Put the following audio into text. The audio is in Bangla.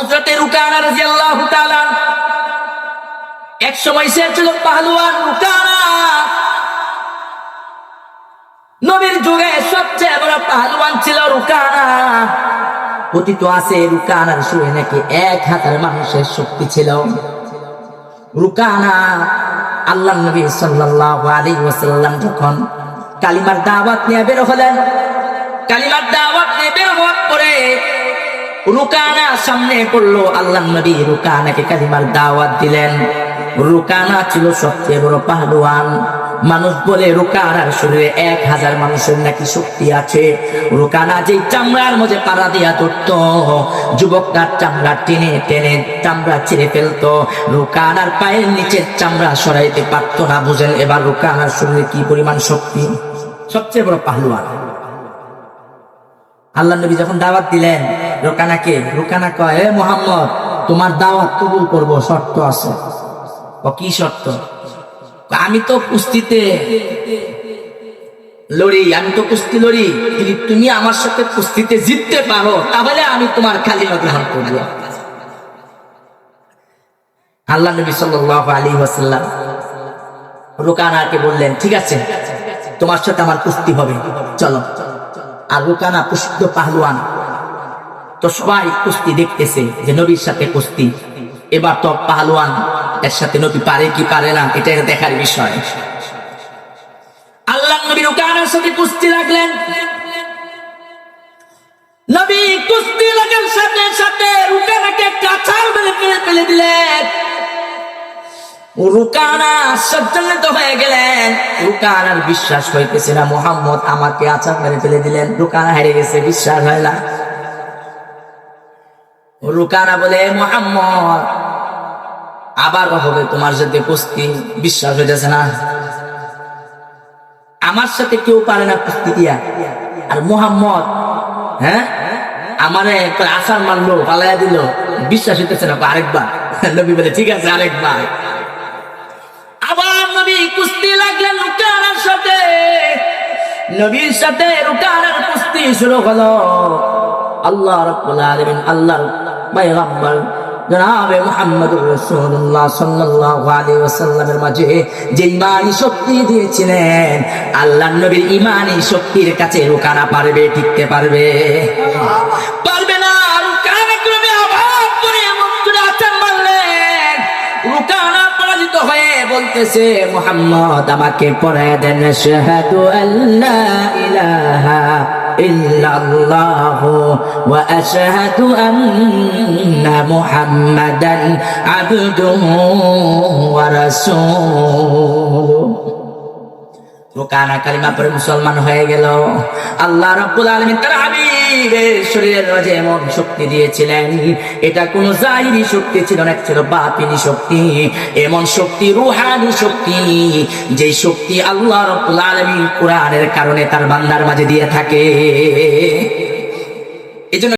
হযরতে রুকানা রাদিয়াল্লাহু তাআলা এক সময় সে ছিল পাহলওয়ান। রুকানা নবীর যুগে সবচেয়ে বড় পাহলওয়ান ছিল রুকানা। কথিত আছে রুকানার শরীরে নাকি 1000 মানুষের শক্তি ছিল। রুকানা আল্লাহর নবী সাল্লাল্লাহু আলাইহি ওয়াসাল্লাম যখন কালিমার দাওয়াত নিয়ে বের হলেন, কালিমার দাওয়াত নিয়ে বের হওয়ার পরে রুকানা সামনে পড়লো। আল্লাহর নবী রুকানাকে কালিমার দাওয়াত দিলেন। রুকানা ছিল সবচেয়ে বড় পাহলওয়ান। মানুষ বলে রুকানার শরীরে 1000 মানুষের নাকি শক্তি আছে। রুকানা যেই চামড়ার মধ্যে পাড়া দিয়া ধরত, যুবকরা চামড়া টেনে টেনে চামড়া ছিঁড়ে ফেলতো। রুকানার পায়ের নিচের চামড়া সরাইতে পারতো না। বুঝেন এবার রুকানার শরীরে কি পরিমাণ শক্তি। সবচেয়ে বড় পাহলওয়ান। আল্লাহ নবী যখন দাওয়াত দিলেন রুকানাকে, রুকানা কয়, হে মুহাম্মদ, তোমার দাওয়াত কবুল করব, শর্ত আছে। ও কি শর্ত? আমি তো কুস্তিতে লড়ি, আমি তো কুস্তি লড়ি, যদি তুমি আমার সাথে কুস্তিতে জিততে পারো তাহলে আমি তোমার কালিমা গ্রহণ করব। আল্লাহ নবী সাল্লাল্লাহু আলাইহি ওয়াসাল্লাম রুকানাকে বললেন, ঠিক আছে, তোমার সাথে আমার কুস্তি হবে, চলো। আর রুকানা প্রসিদ্ধ পাহলওয়ান, তো সবাই কুস্তি দেখতেছে যে নবীর সাথে কুস্তি। এবার তো পাহলওয়ান এর সাথে নবী পারে কি পারে না এটা দেখার বিষয়। আল্লাহ নবী রুকানার সাথে কুস্তি লাগলেন। নবী কুস্তি লাগার সাথে সাথে রুকানাকে কাছাল মেরে ফেলে দিলেন। রুকানা আশ্চর্যান্বিত হয়ে গেলেন। রুকানার বিশ্বাস হইতেছে না, মুহাম্মদ আমাকে আছাড় মেরে ফেলে দিলেন। রুকানা হেরে গেছে, বিশ্বাস হয় না। রুকানা বলে, মুহাম্মদ আবার হবে তোমার সাথে কুস্তি, বিশ্বাস হইতেছে না। আমার সাথে কেউ পারে না কুস্তি দিয়া, আর মুহাম্মদ আমারে আছাড় মারলো, পালাইয়া দিল, বিশ্বাস হইতেছে না। আরেকবার। নবী বলে, ঠিক আছে, আরেকবার। আবার নবী কুস্তি লাগলেন রুকানার সাথে। নবীর সাথে রুকানার কুস্তি শুরু হলো। আল্লাহ রাব্বুল আলামিন, আল্লাহর পয়গম্বর জনাবে মুহাম্মদুর রাসূলুল্লাহ সাল্লাল্লাহু আলাইহি ওয়াসাল্লামের মাঝে যে ঈমানী শক্তি দিয়েছিলেন, আল্লাহর নবীর ঈমানী শক্তির কাছে রুকানা পারবে, টিকতে পারবে? পারবে না। রুকানা করবে আবার করে এমন করে আছাড় মারলেন। রুকানা পরাজিত হয়ে বলতেছে, মুহাম্মদ আমাকে পড়ায় দেন, শাহাদু আল্লা ইলাহা ইল্লাল্লাহু ওয়া আশহাদু আন্না মুহাম্মাদান আবদুহু ওয়া রাসূলুহু। রুকানা কালিমা পড়ে মুসলমান হয়ে গেল। আল্লাহ রাব্বুল আলামিন তার হাবিবের শরীরের মাঝে এমন শক্তি দিয়েছিলেন, এটা কোনো জাহিরি শক্তি ছিল না, ছিল বাতিনি শক্তি। এমন শক্তি রুহানি শক্তি, যে শক্তি আল্লাহ রাব্বুল আলামিন কোরআনের কারণে তার বান্দার মাঝে দিয়ে থাকে। এজন্য